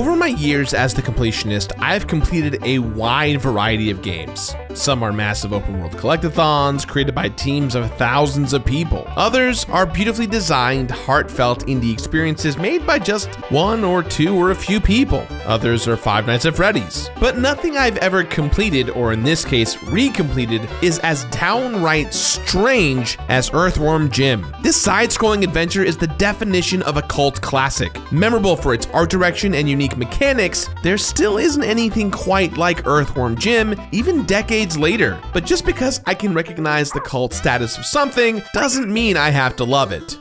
Over my years as the Completionist, I've completed a wide variety of games. Some are massive open world collectathons created by teams of thousands of people. Others are beautifully designed, heartfelt indie experiences made by just one or two or a few people. Others are Five Nights at Freddy's. But nothing I've ever completed, or in this case, recompleted, is as downright strange as Earthworm Jim. This side-scrolling adventure is the definition of a cult classic. Memorable for its art direction and unique mechanics, there still isn't anything quite like Earthworm Jim, even decades later. But just because I can recognize the cult status of something doesn't mean I have to love it.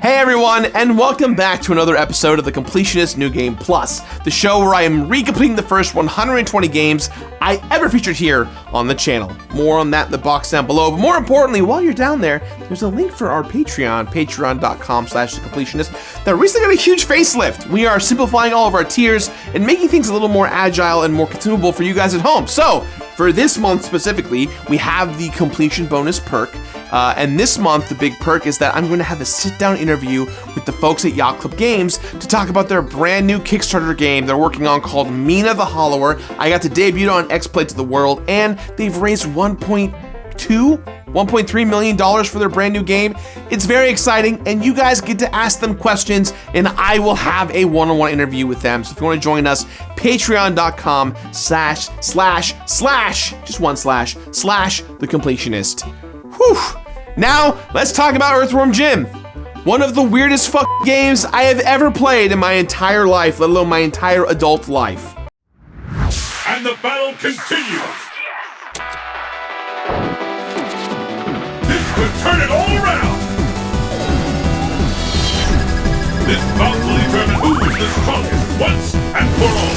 Hey everyone, and welcome back to another episode of the Completionist New Game Plus, the show where I am recompleting the first 120 games I ever featured here on the channel. More on that in the box down below, but more importantly, while you're down there, there's a link for our Patreon, patreon.com/thecompletionist, that recently got a huge facelift. We are simplifying all of our tiers and making things a little more agile and more consumable for you guys at home. So, for this month specifically, we have the completion bonus perk. And this month, the big perk is that I'm going to have a sit-down interview with the folks at Yacht Club Games to talk about their brand new Kickstarter game they're working on called Mina the Hollower. I got to debut on X-Play to the World, and they've raised $1.3 million for their brand new game. It's very exciting, and you guys get to ask them questions, and I will have a one-on-one interview with them. So if you want to join us, patreon.com//the Completionist. Whew. Now, let's talk about Earthworm Jim. One of the weirdest games I have ever played in my entire life, let alone my entire adult life. And the battle continues. This could turn it all around. This bout will determine who is the strongest once and for all.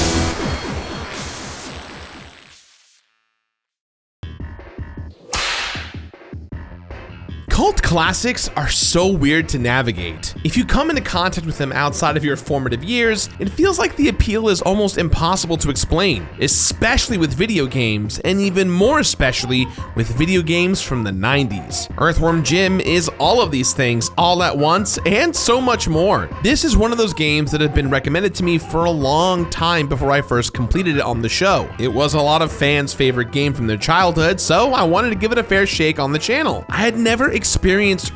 Cult classics are so weird to navigate. If you come into contact with them outside of your formative years, it feels like the appeal is almost impossible to explain, especially with video games, and even more especially with video games from the 90s. Earthworm Jim is all of these things all at once, and so much more. This is one of those games that have been recommended to me for a long time before I first completed it on the show. It was a lot of fans' favorite game from their childhood, so I wanted to give it a fair shake on the channel. I had never experienced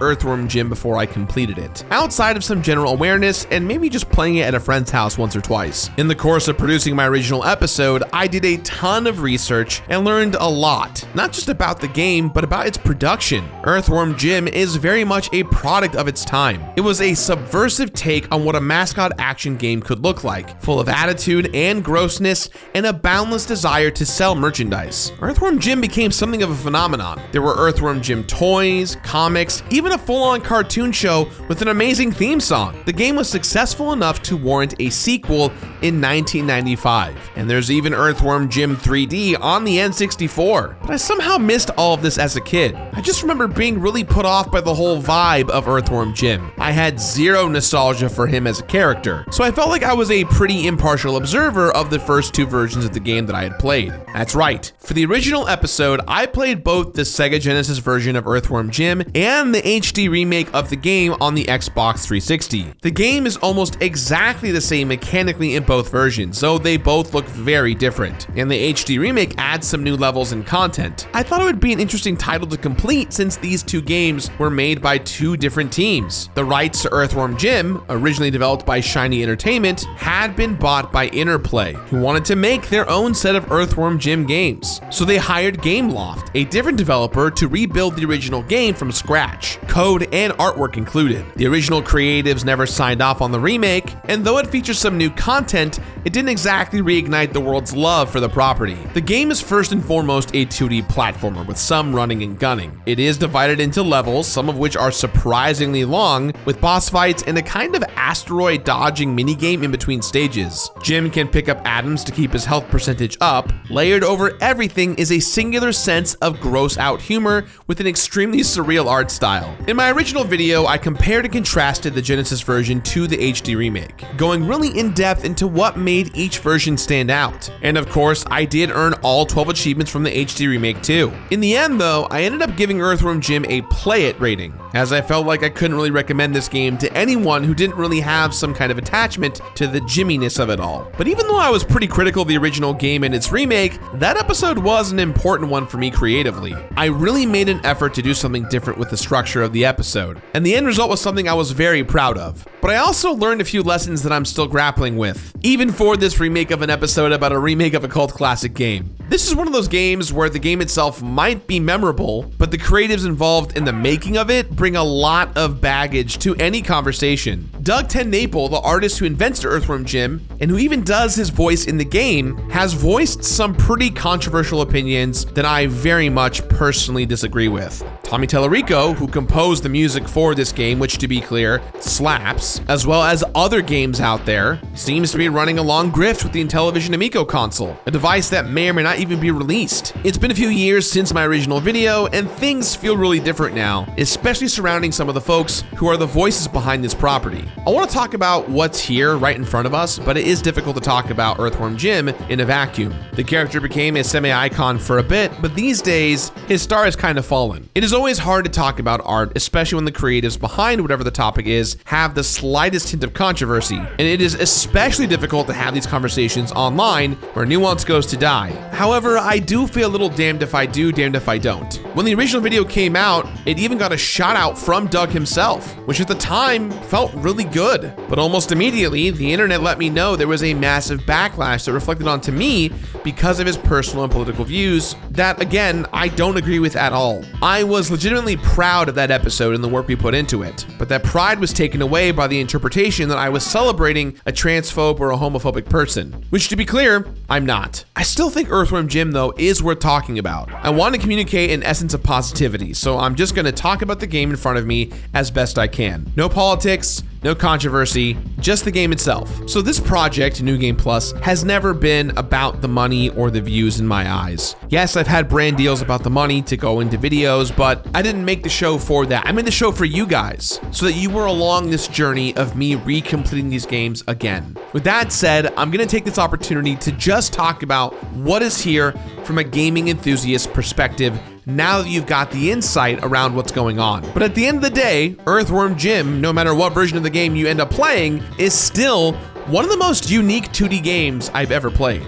Earthworm Jim before I completed it, outside of some general awareness and maybe just playing it at a friend's house once or twice. In the course of producing my original episode, I did a ton of research and learned a lot, not just about the game, but about its production. Earthworm Jim is very much a product of its time. It was a subversive take on what a mascot action game could look like, full of attitude and grossness and a boundless desire to sell merchandise. Earthworm Jim became something of a phenomenon. There were Earthworm Jim toys, comics, even a full-on cartoon show with an amazing theme song. The game was successful enough to warrant a sequel in 1995, and there's even Earthworm Jim 3D on the N64. But I somehow missed all of this as a kid. I just remember being really put off by the whole vibe of Earthworm Jim. I had zero nostalgia for him as a character, so I felt like I was a pretty impartial observer of the first two versions of the game that I had played. That's right, for the original episode, I played both the Sega Genesis version of Earthworm Jim and the HD remake of the game on the Xbox 360. The game is almost exactly the same mechanically in both versions, though they both look very different, and the HD remake adds some new levels and content. I thought it would be an interesting title to complete since these two games were made by two different teams. The rights to Earthworm Jim, originally developed by Shiny Entertainment, had been bought by Interplay, who wanted to make their own set of Earthworm Jim games. So they hired Gameloft, a different developer, to rebuild the original game from scratch, code and artwork included. The original creatives never signed off on the remake, and though it features some new content, it didn't exactly reignite the world's love for the property. The game is first and foremost a 2D platformer with some running and gunning. It is divided into levels, some of which are surprisingly long, with boss fights and a kind of asteroid dodging minigame in between stages. Jim can pick up atoms to keep his health percentage up. Layered over everything is a singular sense of gross out humor with an extremely surreal art style. In my original video, I compared and contrasted the Genesis version to the HD remake, going really in depth into what made each version stand out. And of course, I did earn all 12 achievements from the HD remake too. In the end though, I ended up giving Earthworm Jim a play it rating. as I felt like I couldn't really recommend this game to anyone who didn't really have some kind of attachment to the Jimminess of it all. But even though I was pretty critical of the original game and its remake, that episode was an important one for me creatively. I really made an effort to do something different with the structure of the episode, and the end result was something I was very proud of. But I also learned a few lessons that I'm still grappling with, even for this remake of an episode about a remake of a cult classic game. This is one of those games where the game itself might be memorable, but the creatives involved in the making of it bring a lot of baggage to any conversation. Doug TenNapel, the artist who invents Earthworm Jim, and who even does his voice in the game, has voiced some pretty controversial opinions that I very much personally disagree with. Tommy Tallarico, who composed the music for this game, which to be clear, slaps, as well as other games out there, seems to be running a long grift with the Intellivision Amico console, a device that may or may not even be released. It's been a few years since my original video, and things feel really different now, especially surrounding some of the folks who are the voices behind this property. I want to talk about what's here right in front of us, but it is difficult to talk about Earthworm Jim in a vacuum. The character became a semi-icon for a bit, but these days, his star has kind of fallen. It is always hard to talk about art, especially when the creatives behind whatever the topic is have the slightest hint of controversy, and it is especially difficult to have these conversations online where nuance goes to die. However, I do feel a little damned if I do, damned if I don't. When the original video came out, it even got a shout out from Doug himself, which at the time felt really good. But almost immediately, the internet let me know there was a massive backlash that reflected onto me because of his personal and political views that, again, I don't agree with at all. I was legitimately proud of that episode and the work we put into it, but that pride was taken away by the interpretation that I was celebrating a transphobe or a homophobic person, which, to be clear, I'm not. I still think Earthworm Jim, though, is worth talking about. I want to communicate an essence of positivity, so I'm just going to talk about the game in front of me as best I can. No politics, no controversy, just the game itself. So this project, New Game Plus, has never been about the money or the views in my eyes. Yes, I've had brand deals about the money to go into videos, but I didn't make the show for that. I made the show for you guys, so that you were along this journey of me recompleting these games again. With that said, I'm gonna take this opportunity to just talk about what is here from a gaming enthusiast perspective now that you've got the insight around what's going on. But at the end of the day, Earthworm Jim, no matter what version of the game you end up playing, is still one of the most unique 2D games I've ever played.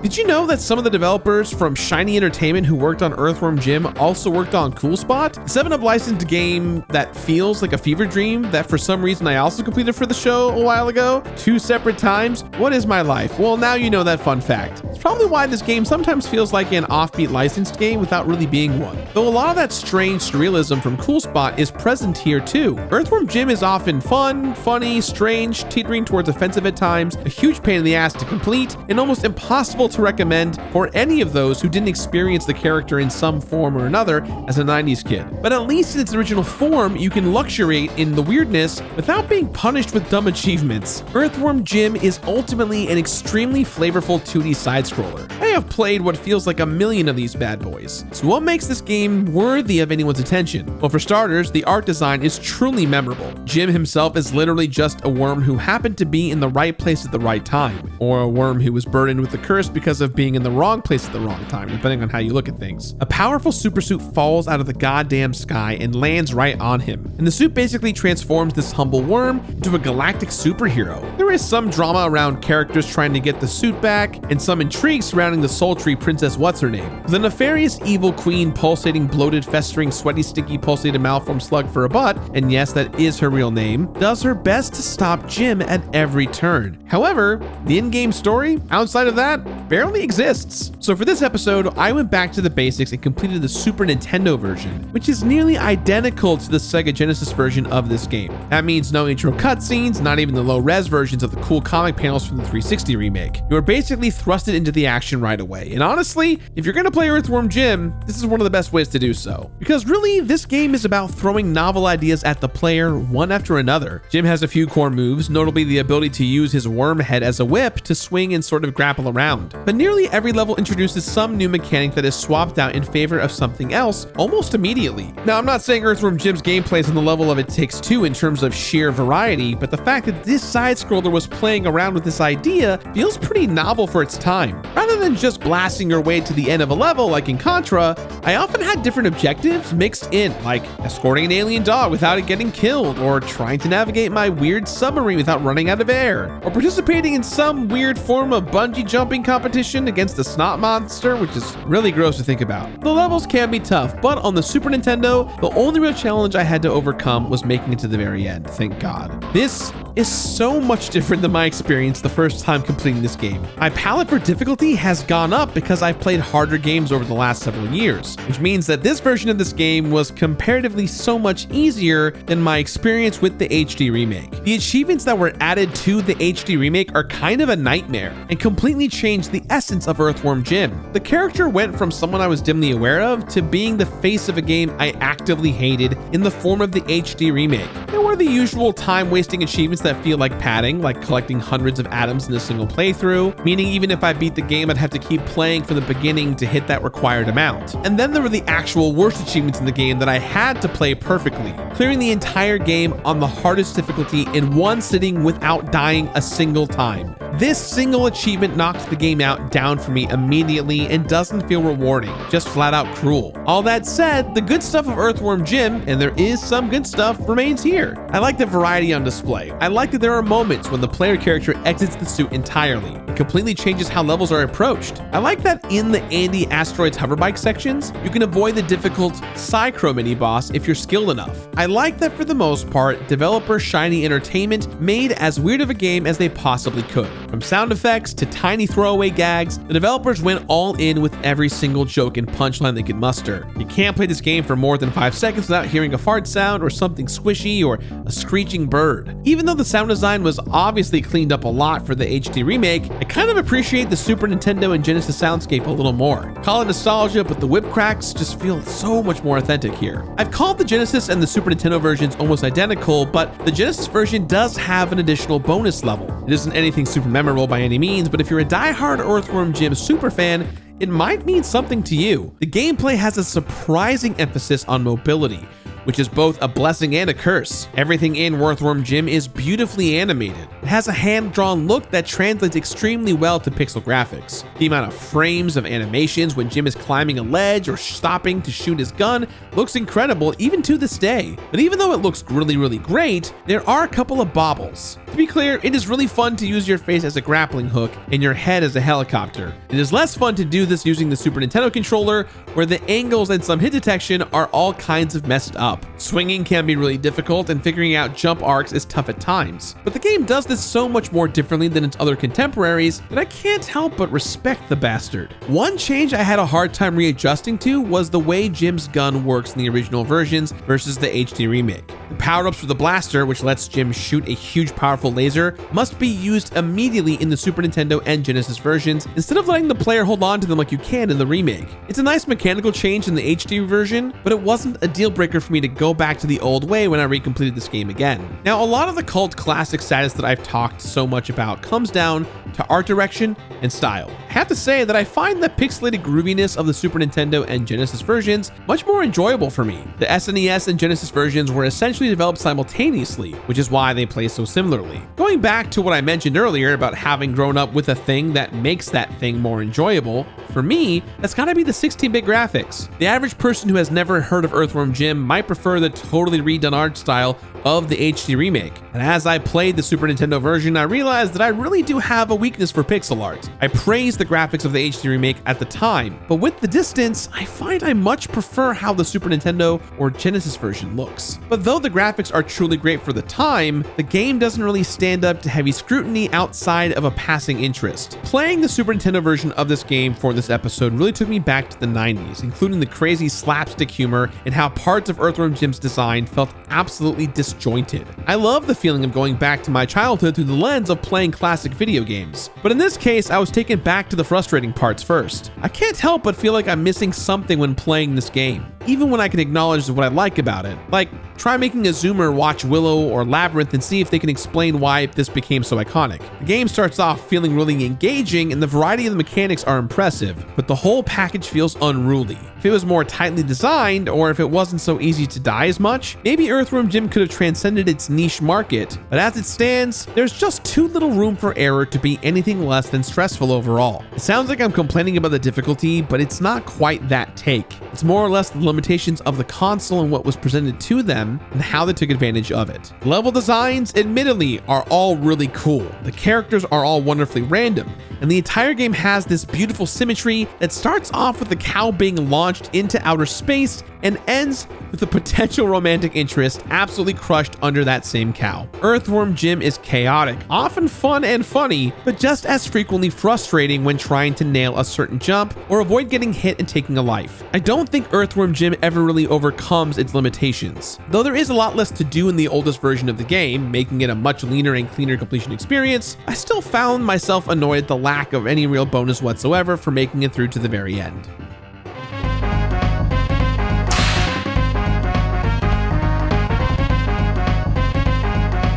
Did you know that some of the developers from Shiny Entertainment who worked on Earthworm Jim also worked on Cool Spot? The 7-Up licensed game that feels like a fever dream that for some reason I also completed for the show a while ago, 2 separate times. What is my life? Well, now you know that fun fact. It's probably why this game sometimes feels like an offbeat licensed game without really being one. Though a lot of that strange surrealism from Cool Spot is present here too. Earthworm Jim is often fun, funny, strange, teetering towards offensive at times, a huge pain in the ass to complete, and almost impossible to recommend for any of those who didn't experience the character in some form or another as a 90s kid. But at least in its original form, you can luxuriate in the weirdness without being punished with dumb achievements. Earthworm Jim is ultimately an extremely flavorful 2D side-scroller. I have played what feels like a million of these bad boys. So what makes this game worthy of anyone's attention? Well, for starters, the art design is truly memorable. Jim himself is literally just a worm who happened to be in the right place at the right time, or a worm who was burdened with the curse because of being in the wrong place at the wrong time, depending on how you look at things. A powerful supersuit falls out of the goddamn sky and lands right on him, and the suit basically transforms this humble worm into a galactic superhero. There is some drama around characters trying to get the suit back, and some intrigue surrounding the sultry Princess What's-Her-Name. The nefarious evil Queen Pulsating, Bloated, Festering, Sweaty, Sticky, Pulsated, Malformed Slug for a butt, and yes, that is her real name, does her best to stop Jim at every turn. However, the in-game story, outside of that, barely exists. So for this episode, I went back to the basics and completed the Super Nintendo version, which is nearly identical to the Sega Genesis version of this game. That means no intro cutscenes, not even the low-res versions of the cool comic panels from the 360 remake. You are basically thrusted into the action right away. And honestly, if you're gonna play Earthworm Jim, this is one of the best ways to do so. Because really, this game is about throwing novel ideas at the player one after another. Jim has a few core moves, notably the ability to use his worm head as a whip to swing and sort of grapple around. But nearly every level introduces some new mechanic that is swapped out in favor of something else almost immediately. Now, I'm not saying Earthworm Jim's gameplay is on the level of It Takes Two in terms of sheer variety, but the fact that this side-scroller was playing around with this idea feels pretty novel for its time. Rather rather than just blasting your way to the end of a level like in Contra, I often had different objectives mixed in, like escorting an alien dog without it getting killed, or trying to navigate my weird submarine without running out of air, or participating in some weird form of bungee jumping competition against a snot monster, which is really gross to think about. The levels can be tough, but on the Super Nintendo, the only real challenge I had to overcome was making it to the very end, thank God. This is so much different than my experience the first time completing this game. My palette for difficulty has gone up because I've played harder games over the last several years, which means that this version of this game was comparatively so much easier than my experience with the HD remake. The achievements that were added to the HD remake are kind of a nightmare and completely changed the essence of Earthworm Jim. The character went from someone I was dimly aware of to being the face of a game I actively hated in the form of the HD remake. There were the usual time-wasting achievements that feel like padding, like collecting hundreds of atoms in a single playthrough, meaning even if I beat the game, I'd have to keep playing from the beginning to hit that required amount. And then there were the actual worst achievements in the game that I had to play perfectly, clearing the entire game on the hardest difficulty in one sitting without dying a single time. This single achievement knocks the game out down for me immediately and doesn't feel rewarding, just flat out cruel. All that said, the good stuff of Earthworm Jim, and there is some good stuff, remains here. I like the variety on display. I like that there are moments when the player character exits the suit entirely. It completely changes how levels are approached. I like that in the Andy Asteroids hoverbike sections, you can avoid the difficult Psy-Crow mini-boss if you're skilled enough. I like that for the most part, developer Shiny Entertainment made as weird of a game as they possibly could. From sound effects to tiny throwaway gags, the developers went all in with every single joke and punchline they could muster. You can't play this game for more than 5 seconds without hearing a fart sound or something squishy or a screeching bird. Even though the sound design was obviously cleaned up a lot for the HD remake, I kind of appreciate the Super Nintendo and Genesis soundscape a little more. Call it nostalgia, but the whip cracks just feel so much more authentic here. I've called the Genesis and the Super Nintendo versions almost identical, but the Genesis version does have an additional bonus level. It isn't anything super memorable by any means, but if you're a die-hard Earthworm Jim super fan, it might mean something to you. The gameplay has a surprising emphasis on mobility, which is both a blessing and a curse. Everything in Earthworm Jim is beautifully animated. It has a hand-drawn look that translates extremely well to pixel graphics. The amount of frames of animations when Jim is climbing a ledge or stopping to shoot his gun looks incredible even to this day. But even though it looks really great, there are a couple of bobbles. To be clear, it is really fun to use your face as a grappling hook and your head as a helicopter. It is less fun to do this using the Super Nintendo controller, where the angles and some hit detection are all kinds of messed up. Swinging can be really difficult, and figuring out jump arcs is tough at times. But the game does this so much more differently than its other contemporaries that I can't help but respect the bastard. One change I had a hard time readjusting to was the way Jim's gun works in the original versions versus the HD remake. The power-ups for the blaster, which lets Jim shoot a huge powerful laser, must be used immediately in the Super Nintendo and Genesis versions, instead of letting the player hold on to them like you can in the remake. It's a nice mechanical change in the HD version, but it wasn't a deal breaker for me to go back to the old way when I recompleted this game again. Now, a lot of the cult classic status that I've talked so much about comes down to art direction and style. I have to say that I find the pixelated grooviness of the Super Nintendo and Genesis versions much more enjoyable for me. The SNES and Genesis versions were essentially developed simultaneously, which is why they play so similarly. Going back to what I mentioned earlier about having grown up with a thing that makes that thing more enjoyable, for me, that's gotta be the 16-bit graphics. The average person who has never heard of Earthworm Jim might prefer the totally redone art style of the HD remake. And as I played the Super Nintendo version, I realized that I really do have a weakness for pixel art. I praised the graphics of the HD remake at the time, but with the distance, I find I much prefer how the Super Nintendo or Genesis version looks. But though the graphics are truly great for the time, the game doesn't really stand up to heavy scrutiny outside of a passing interest. Playing the Super Nintendo version of this game for this episode really took me back to the 90s, including the crazy slapstick humor and how parts of Earthworm Jim's design felt absolutely disjointed. I love the feeling of going back to my childhood through the lens of playing classic video games. But in this case, I was taken back to the frustrating parts first. I can't help but feel like I'm missing something when playing this game. even when I can acknowledge what I like about it. Like, try making a zoomer watch Willow or Labyrinth and see if they can explain why this became so iconic. The game starts off feeling really engaging and the variety of the mechanics are impressive, but the whole package feels unruly. If it was more tightly designed, or if it wasn't so easy to die as much, maybe Earthworm Jim could have transcended its niche market, but as it stands, there's just too little room for error to be anything less than stressful overall. It sounds like I'm complaining about the difficulty, but it's not quite that take. It's more or less the limitations of the console and what was presented to them and how they took advantage of it. Level designs, admittedly, are all really cool. The characters are all wonderfully random, and the entire game has this beautiful symmetry that starts off with the cow being launched into outer space and ends with a potential romantic interest absolutely crushed under that same cow. Earthworm Jim is chaotic, often fun and funny, but just as frequently frustrating when trying to nail a certain jump or avoid getting hit and taking a life. I don't think Earthworm Jim ever really overcomes its limitations. Though there is a lot less to do in the oldest version of the game, making it a much leaner and cleaner completion experience, I still found myself annoyed at the lack of any real bonus whatsoever for making it through to the very end.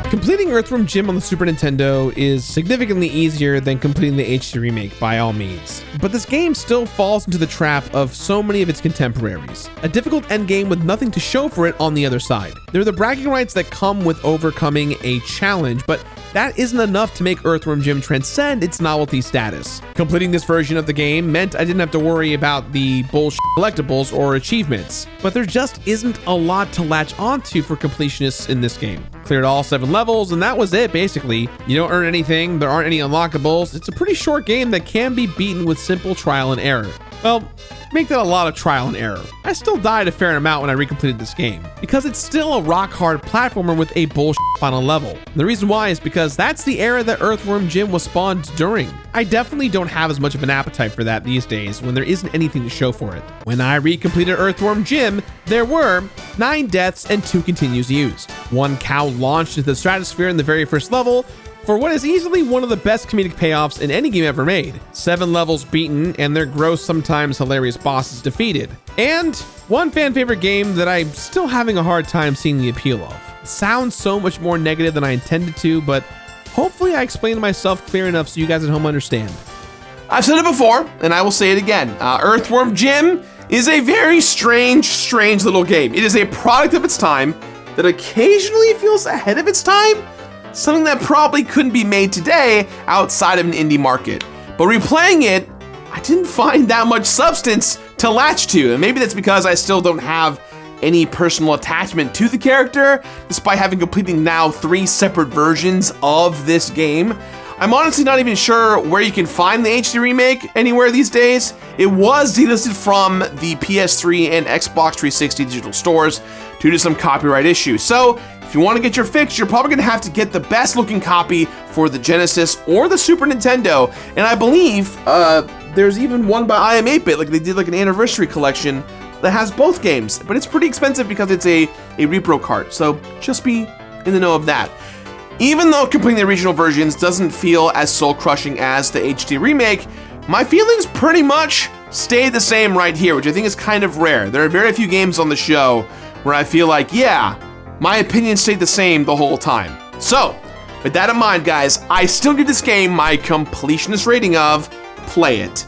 Completing Earthworm Jim on the Super Nintendo is significantly easier than completing the HD remake by all means, but this game still falls into the trap of so many of its contemporaries. A difficult endgame with nothing to show for it on the other side. There are the bragging rights that come with overcoming a challenge, but that isn't enough to make Earthworm Jim transcend its novelty status. Completing this version of the game meant I didn't have to worry about the bullshit collectibles or achievements, but there just isn't a lot to latch onto for completionists in this game. Cleared all 7 levels, and that was it basically. You don't earn anything, there aren't any unlockables. It's a pretty short game that can be beaten with simple trial and error. Well, make that a lot of trial and error. I still died a fair amount when I recompleted this game, because it's still a rock-hard platformer with a bullshit final level. And the reason why is because that's the era that Earthworm Jim was spawned during. I definitely don't have as much of an appetite for that these days when there isn't anything to show for it. When I recompleted Earthworm Jim, there were 9 deaths and 2 continues used. 1 cow launched into the stratosphere in the very first level, for what is easily one of the best comedic payoffs in any game ever made. 7 levels beaten and their gross, sometimes hilarious bosses defeated. And 1 fan favorite game that I'm still having a hard time seeing the appeal of. It sounds so much more negative than I intended to, but hopefully I explained myself clear enough so you guys at home understand. I've said it before, and I will say it again. Earthworm Jim is a very strange little game. It is a product of its time that occasionally feels ahead of its time. Something that probably couldn't be made today outside of an indie market. But replaying it, I didn't find that much substance to latch to. And maybe that's because I still don't have any personal attachment to the character, despite having completed now 3 separate versions of this game. I'm honestly not even sure where you can find the HD remake anywhere these days. It was delisted from the PS3 and Xbox 360 digital stores due to some copyright issues. So if you want to get your fix, you're probably going to have to get the best looking copy for the Genesis or the Super Nintendo. And I believe there's even one by IM8-bit, like they did like an anniversary collection that has both games. But it's pretty expensive because it's a repro cart. So just be in the know of that. Even though completing the original versions doesn't feel as soul-crushing as the HD remake, my feelings pretty much stay the same right here, which I think is kind of rare. There are very few games on the show where I feel like, yeah, my opinion stayed the same the whole time. So, with that in mind, guys, I still give this game my completionist rating of play it.